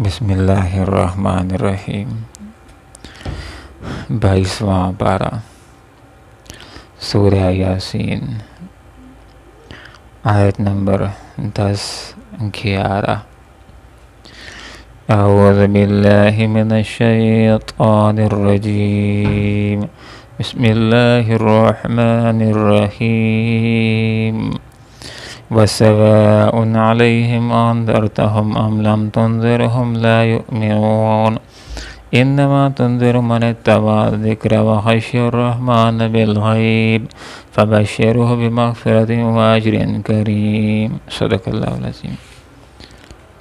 بسم اللہ الرحمن الرحیم 22واں پارہ سورہ یاسین آیت نمبر 10-11 اعوذ باللہ من الشیطان الرجیم بسم اللہ الرحمن الرحیم وَسَوَاءٌ عَلَيْهِمْ أَنذَرْتَهُمْ أَمْ لَمْ تُنذِرْهُمْ لَا يُؤْمِنُونَ إِنَّمَا تُنذِرُ مَنِ اتَّبَعَ الذِّكْرَ وَخَشِيَ الرَّحْمَنَ بِالْغَيْبِ فَبَشِّرْهُ بِمَغْفِرَةٍ وَأَجْرٍ كَرِيمٍ صدق اللہ العظیم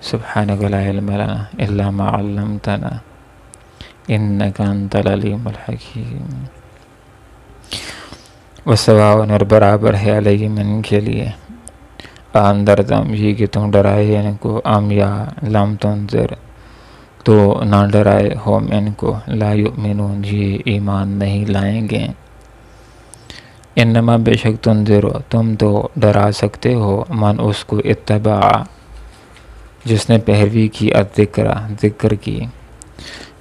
سبحانك لا علم لنا إلا ما علمتنا إنك أنت العليم الحكيم وَسَوَاءٌ اور برابر ہے علیہم ان کے لیے اندرتم یہ کہ تم ڈرائے ان کو ام یا لم تنذر تو نہ ڈرائے ہوم ان کو لا یؤمنون یہ ایمان نہیں لائیں گے انما بے شک تنذر تم تو ڈرا سکتے ہو من اس کو اتبع جس نے پیروی کی ذکر کی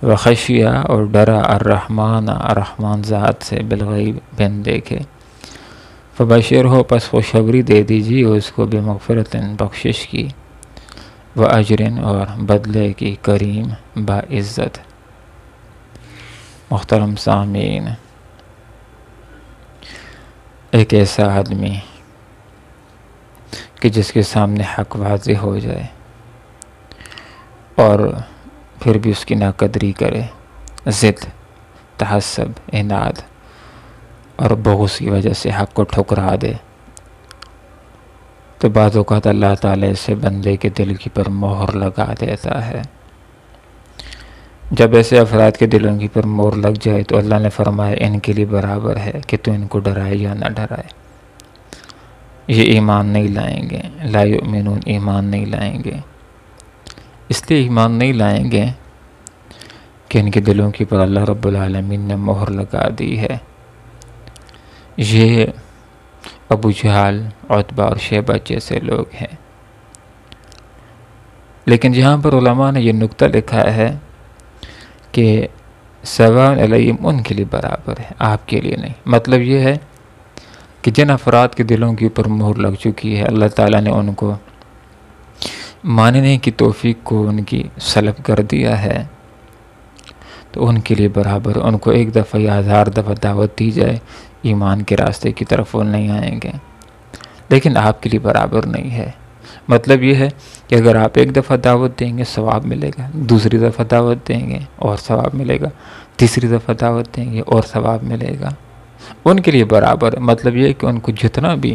وخشیہ اور ڈرا الرحمن ذات سے بالغیب بن دیکھے فبشر ہو پس خوشخبری دے دیجیے اس کو بمغفرت بخشش کی واجرن اور بدلے کی کریم باعزت محترم سامعین ایک ایسا آدمی کہ جس کے سامنے حق واضح ہو جائے اور پھر بھی اس کی ناقدری کرے ضد تعصب عناد اور بغض کی وجہ سے حق کو ٹھکرا دے تو بعض اوقات اللہ تعالیٰ سے بندے کے دل کی پر مہر لگا دیتا ہے جب ایسے افراد کے دلوں کی پر مہر لگ جائے تو اللہ نے فرمایا ان کے لیے برابر ہے کہ تو ان کو ڈرائے یا نہ ڈرائے یہ ایمان نہیں لائیں گے لا یؤمنون ایمان نہیں لائیں گے اس لیے ایمان نہیں لائیں گے کہ ان کے دلوں کی پر اللہ رب العالمین نے مہر لگا دی ہے یہ ابو جہل عتبہ اور شیبہ جیسے لوگ ہیں لیکن جہاں پر علماء نے یہ نقطہ لکھا ہے کہ سواء علیہم ان کے لیے برابر ہے آپ کے لیے نہیں مطلب یہ ہے کہ جن افراد کے دلوں کے اوپر مہر لگ چکی ہے اللہ تعالیٰ نے ان کو ماننے کی توفیق کو ان کی سلب کر دیا ہے تو ان کے لیے برابر ان کو ایک دفعہ یا 1000 دفعہ دعوت دی جائے ایمان کے راستے کی طرف وہ نہیں آئیں گے لیکن آپ کے لیے برابر نہیں ہے مطلب یہ ہے کہ اگر آپ ایک دفعہ دعوت دیں گے ثواب ملے گا دوسری دفعہ دعوت دیں گے اور ثواب ملے گا تیسری دفعہ دعوت دیں گے اور ثواب ملے گا ان کے لیے برابر مطلب یہ ہے کہ ان کو جتنا بھی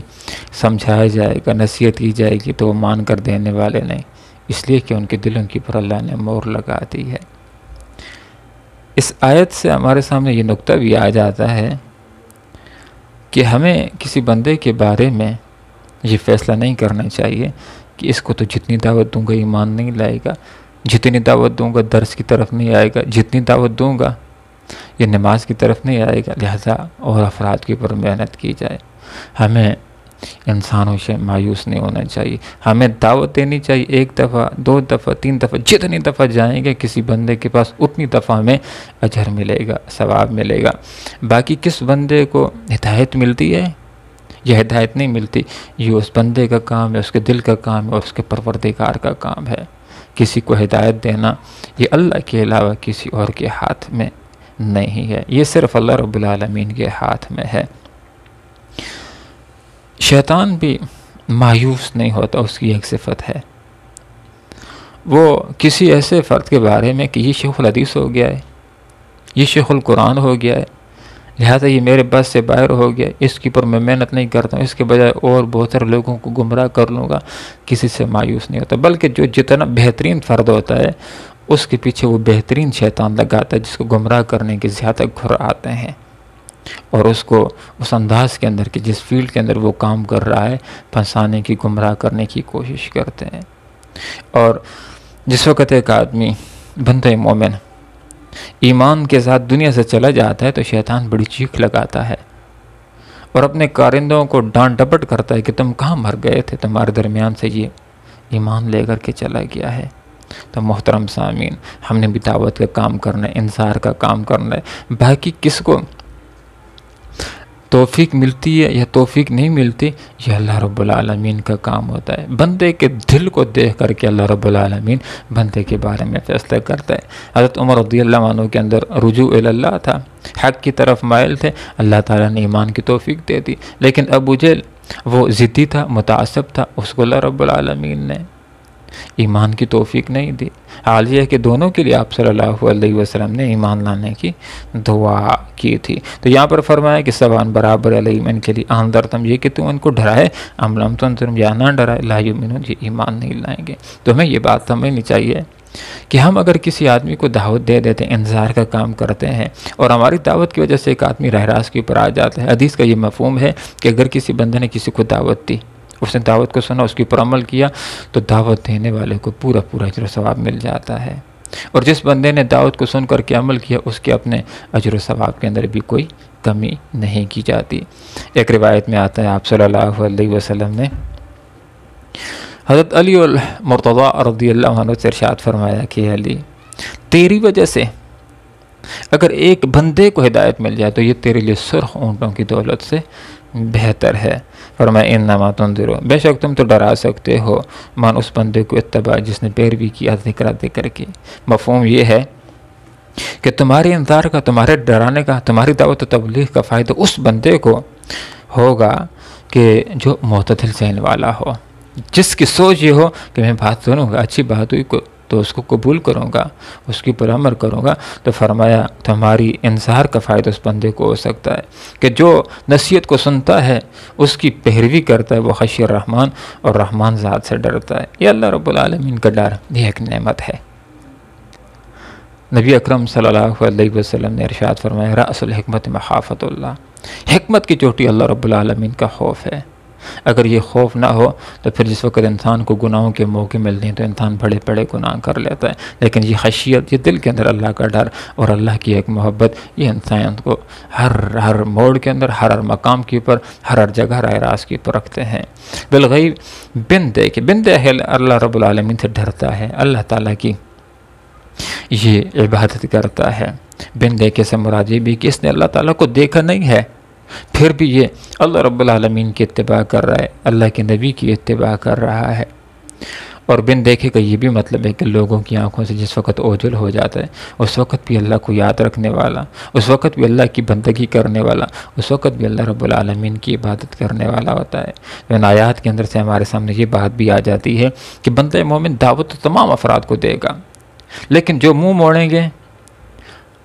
سمجھایا جائے گا نصیحت کی جائے گی تو وہ مان کر دینے والے نہیں اس لیے کہ ان کے دلوں کی پر اللہ نے مہر لگا دی ہے اس آیت سے ہمارے سامنے یہ نقطہ بھی آ جاتا ہے کہ ہمیں کسی بندے کے بارے میں یہ فیصلہ نہیں کرنا چاہیے کہ اس کو تو جتنی دعوت دوں گا ایمان نہیں لائے گا جتنی دعوت دوں گا درس کی طرف نہیں آئے گا جتنی دعوت دوں گا یہ نماز کی طرف نہیں آئے گا لہذا اور افراد کے اوپر محنت کی جائے ہمیں انسانوں سے مایوس نہیں ہونا چاہیے ہمیں دعوت دینی چاہیے 1 دفعہ 2 دفعہ 3 دفعہ جتنی دفعہ جائیں گے کسی بندے کے پاس اتنی دفعہ ہمیں اجر ملے گا ثواب ملے گا باقی کس بندے کو ہدایت ملتی ہے یہ ہدایت نہیں ملتی یہ اس بندے کا کام ہے اس کے دل کا کام ہے اور اس کے پروردگار کا کام ہے کسی کو ہدایت دینا یہ اللہ کے علاوہ کسی اور کے ہاتھ میں نہیں ہے یہ صرف اللہ رب العالمین کے ہاتھ میں ہے شیطان بھی مایوس نہیں ہوتا اس کی ایک صفت ہے وہ کسی ایسے فرد کے بارے میں کہ یہ شیخ الحدیث ہو گیا ہے یہ شیخ القرآن ہو گیا ہے لہذا یہ میرے بس سے باہر ہو گیا اس کے اوپر میں محنت نہیں کرتا ہوں اس کے بجائے اور بہت سارے لوگوں کو گمراہ کر لوں گا کسی سے مایوس نہیں ہوتا بلکہ جو جتنا بہترین فرد ہوتا ہے اس کے پیچھے وہ بہترین شیطان لگاتا ہے جس کو گمراہ کرنے کے زیادہ گھر آتے ہیں اور اس کو اس انداز کے اندر کہ جس فیلڈ کے اندر وہ کام کر رہا ہے پھنسانے کی گمراہ کرنے کی کوشش کرتے ہیں اور جس وقت ایک آدمی بندہ مومن ایمان کے ساتھ دنیا سے چلا جاتا ہے تو شیطان بڑی چیخ لگاتا ہے اور اپنے کارندوں کو ڈانٹ ڈپٹ کرتا ہے کہ تم کہاں مر گئے تھے تمہارے درمیان سے یہ ایمان لے کر کے چلا گیا ہے تو محترم سامعین، ہم نے بھی دعوت کا کام کرنا ہے، انذار کا کام کرنا ہے۔ باقی کس کو توفیق ملتی ہے یا توفیق نہیں ملتی، یہ اللہ رب العالمین کا کام ہوتا ہے۔ بندے کے دل کو دیکھ کر کے اللہ رب العالمین بندے کے بارے میں فیصلہ کرتا ہے۔ حضرت عمر رضی اللہ عنہ کے اندر رجوع اللہ تھا، حق کی طرف مائل تھے، اللہ تعالیٰ نے ایمان کی توفیق دے دی۔ لیکن ابو جہل وہ ضدی تھا، متعصب تھا، اس کو اللہ رب العالمین نے ایمان کی توفیق نہیں دی۔ حال یہ ہے کہ دونوں کے لیے آپ صلی اللہ علیہ وسلم نے ایمان لانے کی دعا کی تھی۔ تو یہاں پر فرمایا کہ سوان برابر علیہم ان کے لیے انذرتم، یہ کہ تم ان کو ڈرائے، ام لم تنذرہم یا نہ ڈرائے، لا یؤمنون، یہ ایمان نہیں لائیں گے۔ تو ہمیں یہ بات سمجھنی چاہیے کہ ہم اگر کسی آدمی کو دعوت دے دیتے ہیں، انذار کا کام کرتے ہیں، اور ہماری دعوت کی وجہ سے ایک آدمی راہ راست کے اوپر آ جاتا ہے۔ حدیث کا یہ مفہوم ہے کہ اگر کسی بندے نے کسی کو دعوت دی، اس نے دعوت کو سنا، اس کے اوپر عمل کیا، تو دعوت دینے والے کو پورا اجر و ثواب مل جاتا ہے، اور جس بندے نے دعوت کو سن کر کے عمل کیا، اس کے اپنے اجر و ثواب کے اندر بھی کوئی کمی نہیں کی جاتی۔ ایک روایت میں آتا ہے آپ صلی اللہ علیہ وسلم نے حضرت علی المرتضیٰ رضی اللہ عنہ سے ارشاد فرمایا کہ علی، تیری وجہ سے اگر ایک بندے کو ہدایت مل جائے تو یہ تیرے لیے سرخ اونٹوں کی دولت سے بہتر ہے۔ فرمایا انما تنذر، بے شک تم تو ڈرا سکتے ہو من اس بندے کو اتباع جس نے پیروی کیا ذکر کی۔ مفہوم یہ ہے کہ تمہارے انذار کا، تمہارے ڈرانے کا، تمہاری دعوت و تبلیغ کا فائدہ اس بندے کو ہوگا کہ جو معتدل ذہن والا ہو، جس کی سوچ یہ ہو کہ میں بات سنوں گا، اچھی بات ہوئی تو اس کو قبول کروں گا، اس کے اوپر عمل کروں گا۔ تو فرمایا تمہاری انذار کا فائدہ اس بندے کو ہو سکتا ہے کہ جو نصیحت کو سنتا ہے، اس کی پیروی کرتا ہے، وہ خشی الرحمن اور رحمان ذات سے ڈرتا ہے۔ یہ اللہ رب العالمین کا ڈر، یہ ایک نعمت ہے۔ نبی اکرم صلی اللہ علیہ وسلم نے ارشاد فرمایا رأس الحکمت مخافت اللہ، حکمت کی چوٹی اللہ رب العالمین کا خوف ہے۔ اگر یہ خوف نہ ہو تو پھر جس وقت انسان کو گناہوں کے موقع ملتے ہیں تو انسان بڑے بڑے گناہ کر لیتا ہے، لیکن یہ خشیت، یہ دل کے اندر اللہ کا ڈر اور اللہ کی ایک محبت، یہ انسان کو ہر موڑ کے اندر، ہر مقام کے اوپر، ہر جگہ راہ راست کے اوپر رکھتے ہیں۔ بالغیب، بن دیکھے اللہ رب العالمین سے ڈرتا ہے، اللہ تعالیٰ کی یہ عبادت کرتا ہے۔ بن دیکھے سے مراد یہ بھی کہ اس نے اللہ تعالیٰ کو دیکھا نہیں ہے، پھر بھی یہ اللہ رب العالمین کی اتباع کر رہا ہے، اللہ کے نبی کی اتباع کر رہا ہے۔ اور بن دیکھے کا یہ بھی مطلب ہے کہ لوگوں کی آنکھوں سے جس وقت اوجھل ہو جاتا ہے، اس وقت بھی اللہ کو یاد رکھنے والا، اس وقت بھی اللہ کی بندگی کرنے والا، اس وقت بھی اللہ رب العالمین کی عبادت کرنے والا ہوتا ہے۔ ان آیات کے اندر سے ہمارے سامنے یہ بات بھی آ جاتی ہے کہ بندہ مومن دعوت تو تمام افراد کو دے گا، لیکن جو منہ موڑیں گے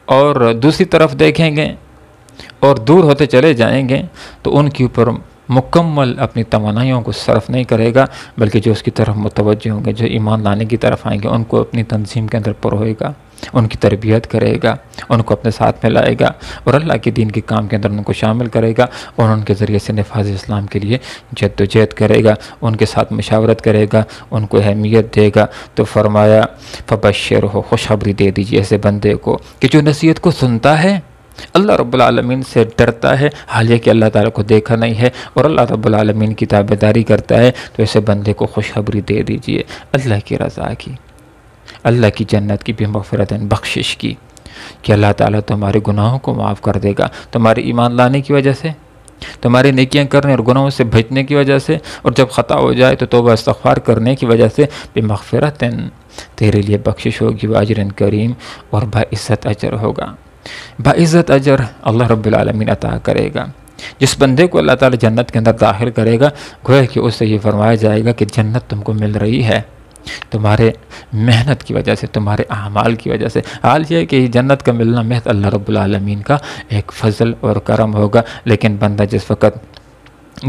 اور دوسری طرف دیکھیں گے اور دور ہوتے چلے جائیں گے تو ان کے اوپر مکمل اپنی توانائیوں کو صرف نہیں کرے گا، بلکہ جو اس کی طرف متوجہ ہوں گے، جو ایمان لانے کی طرف آئیں گے، ان کو اپنی تنظیم کے اندر پروئے گا، ان کی تربیت کرے گا، ان کو اپنے ساتھ میں لائے گا اور اللہ کے دین کے کام کے اندر ان کو شامل کرے گا اور ان کے ذریعے سے نفاذ اسلام کے لیے جد و جہد کرے گا، ان کے ساتھ مشاورت کرے گا، ان کو اہمیت دے گا۔ تو فرمایا فبشرہ، خوشخبری دے دیجیے ایسے بندے کو کہ جو نصیحت کو سنتا ہے، اللہ رب العالمین سے ڈرتا ہے، حال یہ کہ اللہ تعالیٰ کو دیکھا نہیں ہے اور اللہ رب العالمین کی تابعداری کرتا ہے، تو ایسے بندے کو خوشخبری دے دیجیے اللہ کی رضا کی، اللہ کی جنت کی، بمغفرت بخشش کی، کہ اللہ تعالیٰ تمہارے گناہوں کو معاف کر دے گا، تمہارے ایمان لانے کی وجہ سے، تمہاری نیکیاں کرنے اور گناہوں سے بچنے کی وجہ سے، اور جب خطا ہو جائے تو توبہ استغفار کرنے کی وجہ سے، بمغفرت تیرے لیے بخشش ہوگی، واجر کریم، اور باعزت اجر ہوگا۔ باعزت اجر اللہ رب العالمین عطا کرے گا۔ جس بندے کو اللہ تعالی جنت کے اندر داخل کرے گا، گویا کہ اس سے یہ فرمایا جائے گا کہ جنت تم کو مل رہی ہے تمہارے محنت کی وجہ سے، تمہارے اعمال کی وجہ سے۔ حال یہ ہے کہ جنت کا ملنا محض اللہ رب العالمین کا ایک فضل اور کرم ہوگا، لیکن بندہ جس وقت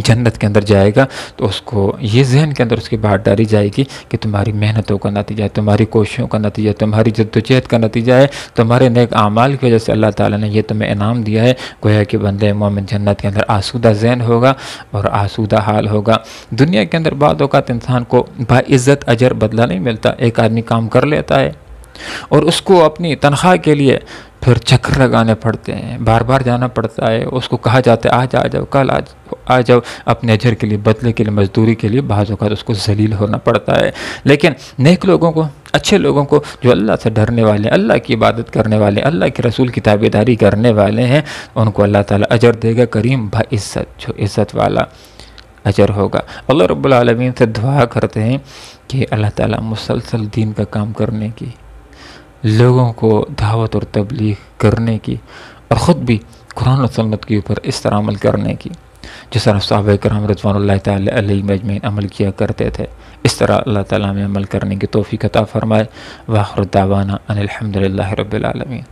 جنت کے اندر جائے گا تو اس کو یہ ذہن کے اندر اس کی بات ڈالی جائے گی کہ تمہاری محنتوں کا نتیجہ ہے، تمہاری کوششوں کا نتیجہ، تمہاری جدوجہد کا نتیجہ ہے، تمہارے نیک اعمال کی وجہ سے اللہ تعالیٰ نے یہ تمہیں انعام دیا ہے۔ گویا کہ بندے مومن جنت کے اندر آسودہ ذہن ہوگا اور آسودہ حال ہوگا۔ دنیا کے اندر بعض اوقات انسان کو باعزت اجر بدلہ نہیں ملتا، ایک آدمی کام کر لیتا ہے اور اس کو اپنی تنخواہ کے لیے پھر چکر لگانے پڑتے ہیں، بار بار جانا پڑتا ہے، اس کو کہا جاتا ہے آج آ جاؤ، کل آ جاؤ، اپنے اجر کے لیے، بدلے کے لیے، مزدوری کے لیے بعض اوقات اس کو ذلیل ہونا پڑتا ہے۔ لیکن نیک لوگوں کو، اچھے لوگوں کو، جو اللہ سے ڈرنے والے ہیں، اللہ کی عبادت کرنے والے ہیں، اللہ کے رسول کی تابعداری کرنے والے ہیں، ان کو اللہ تعالیٰ اجر دے گا کریم بعزت، جو عزت والا اجر ہوگا۔ اللہ رب العالمین سے دعا کرتے ہیں کہ اللہ تعالیٰ مسلسل دین کا کام کرنے کی، لوگوں کو دعوت اور تبلیغ کرنے کی، اور خود بھی قرآن و سنت کے اوپر اس طرح عمل کرنے کی جس طرح صحابہ کرام رضوان اللہ تعالی علیہم اجمعین عمل کیا کرتے تھے، اس طرح اللہ تعالیٰ میں عمل کرنے کی توفیق عطا فرمائے۔ وآخر دعوانا ان الحمد للہ رب العالمین۔